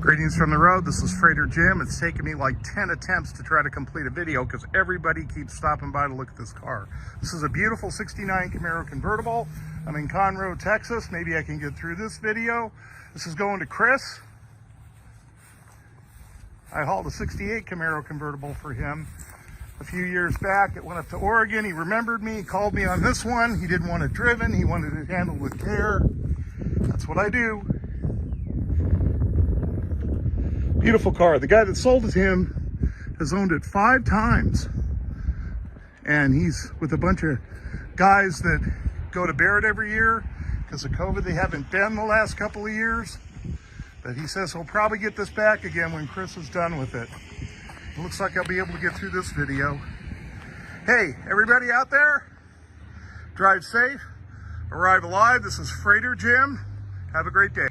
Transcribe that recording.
Greetings from the road. This is Freighter Jim. It's taken me like 10 attempts to try to complete a video because everybody keeps stopping by to look at this car. This is a beautiful 69 Camaro Convertible. I'm in Conroe, Texas. Maybe I can get through this video. This is going to Chris. I hauled a 68 Camaro Convertible for him a few years back. It went up to Oregon. He remembered me, called me on this one. He didn't want it driven. He wanted it handled with care. That's what I do. Beautiful car. The guy that sold it to him has owned it 5 times. And he's with a bunch of guys that go to Barrett every year. Because of COVID, they haven't been the last couple of years. But he says he'll probably get this back again when Chris is done with it. It looks like I'll be able to get through this video. Hey, everybody out there, drive safe, arrive alive. This is Freighter Jim. Have a great day.